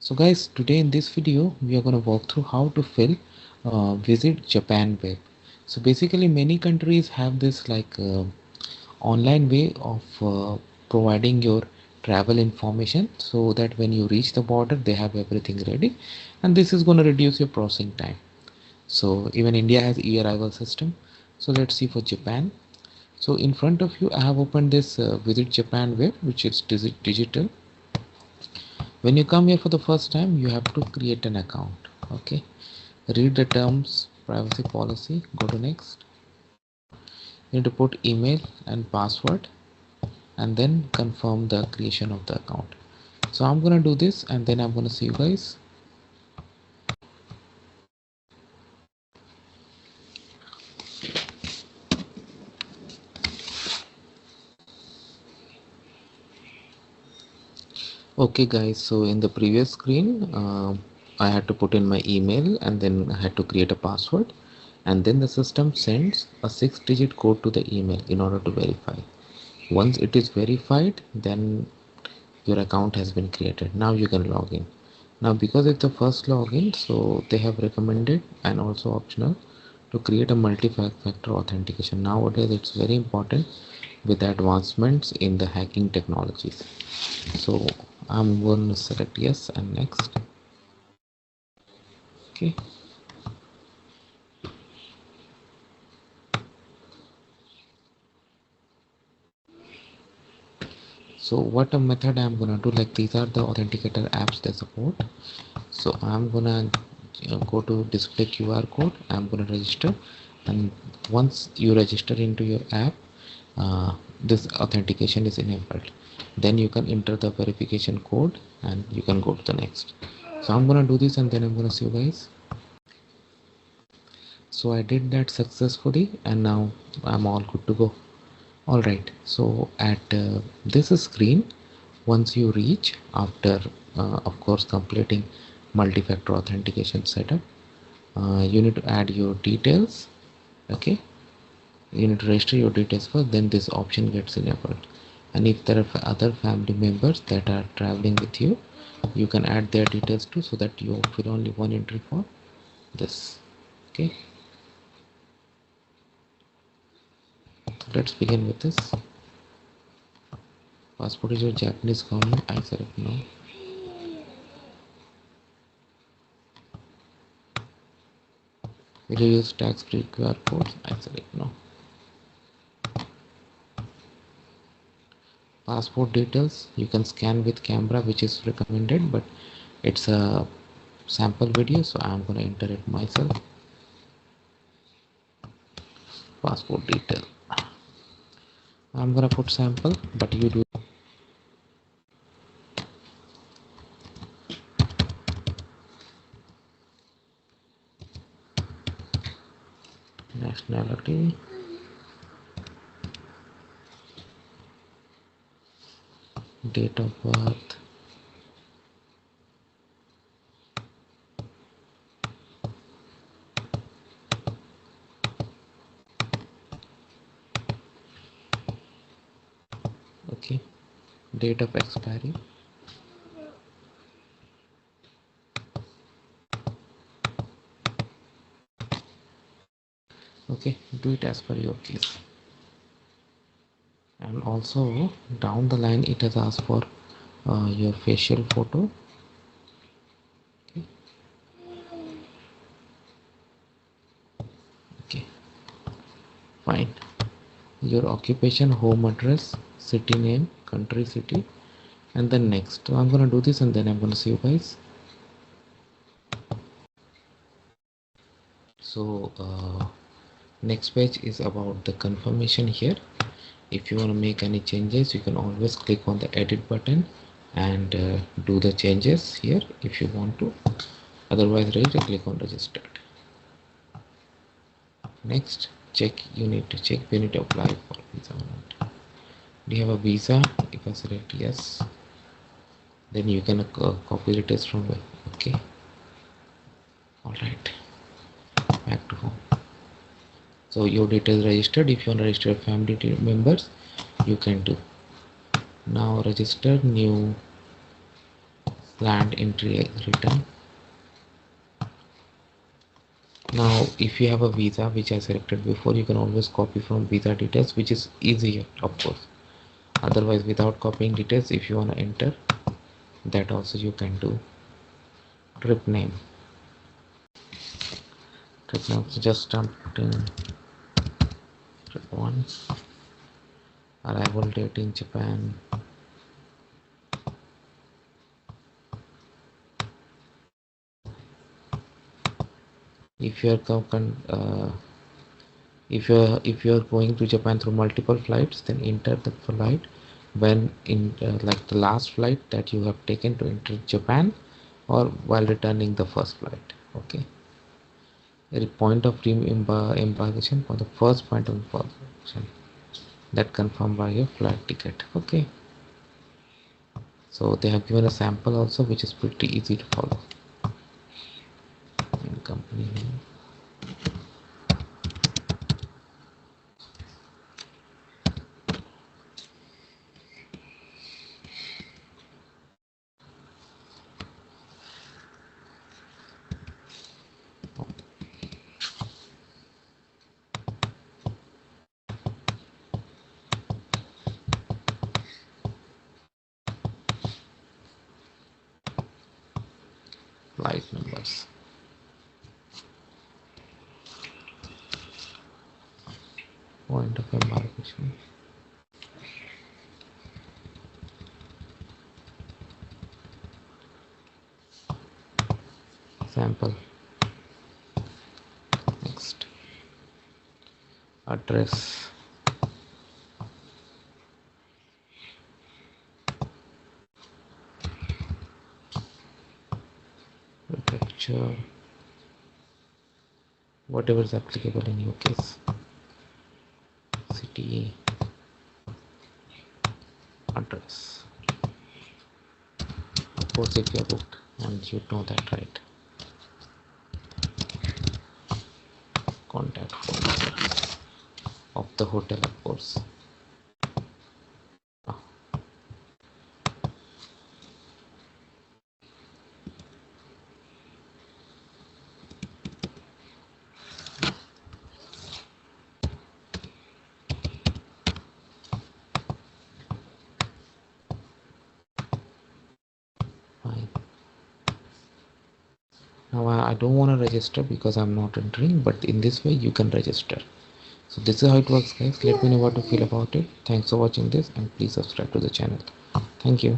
So guys, today in this video we are going to walk through how to fill visit Japan web. So basically many countries have this online way of providing your travel information so that when you reach the border they have everything ready, and this is going to reduce your processing time. So even India has e-arrival system. So let's see for Japan. So in front of you I have opened this visit Japan web, which is digital. When you come here for the first time, you have to create an account. Okay, read the terms, privacy policy, go to next. You need to put email and password and then confirm the creation of the account. So I'm gonna do this and then I'm gonna see you guys. Okay guys, so in the previous screen I had to put in my email and then I had to create a password, and then the system sends a 6-digit code to the email in order to verify. Once it is verified, then your account has been created. Now you can log in. Now because it's the first login, so they have recommended and also optional to create a multi-factor authentication. Nowadays it's very important with the advancements in the hacking technologies. So I'm going to select yes and next. Okay, so what a method I'm gonna do, like these are the authenticator apps they support. So I'm gonna go to display QR code. I'm gonna register, and once you register into your app, this authentication is enabled. Then you can enter the verification code and you can go to the next. So I'm gonna do this and then I'm gonna see you guys. So I did that successfully and now I'm all good to go. All right, so at this screen, once you reach after of course completing multi-factor authentication setup, you need to add your details. Okay, you need to register your details first, then this option gets enabled. And if there are other family members that are traveling with you, you can add their details too, so that you fill only one entry for this. Okay, let's begin with this. Passport is your Japanese government. I select no. Will you use tax-free QR codes? I select no. Passport details you can scan with camera, which is recommended, but it's a sample video, so I'm gonna enter it myself. Passport detail. I'm gonna put sample, but you do. Nationality. Date of birth. Okay. Date of expiry. Okay, do it as per your case. And also down the line it has asked for your facial photo. Okay. Okay, fine. Your occupation, home address, city name, country, city, and then next. So I'm gonna do this and then I'm gonna see you guys. So next page is about the confirmation. Here if you want to make any changes, you can always click on the edit button and do the changes here if you want to. Otherwise ready to click on registered. Next, check, you need to check you need to apply for visa or not. Do you have a visa? If I select yes, then you can copy the test from web. Okay, all right, back to home. So your details registered. If you want to register family members, you can do. Now register new planned entry return. Now if you have a visa which I selected before, you can always copy from visa details, which is easier of course. Otherwise, without copying details, if you want to enter, that also you can do. Trip name, so just put in trip 1, arrival date in Japan, if you are if you are going to Japan through multiple flights, then enter the flight when in like the last flight that you have taken to enter Japan, or while returning the first flight. Okay, a point of embarkation for the first point of embarkation that confirmed by your flight ticket. Okay, so they have given a sample also, which is pretty easy to follow. And company name, flight numbers, point of embarkation, sample, next, address, prefecture, whatever is applicable in your case, city, address. Of course, if you are booked, and you know that, right? Contact phone of the hotel, of course. Ah, fine. Now I don't want to register because I'm not entering, but in this way you can register. So this is how it works, guys. Let me know what you feel about it. Thanks for watching this, and please subscribe to the channel. Thank you.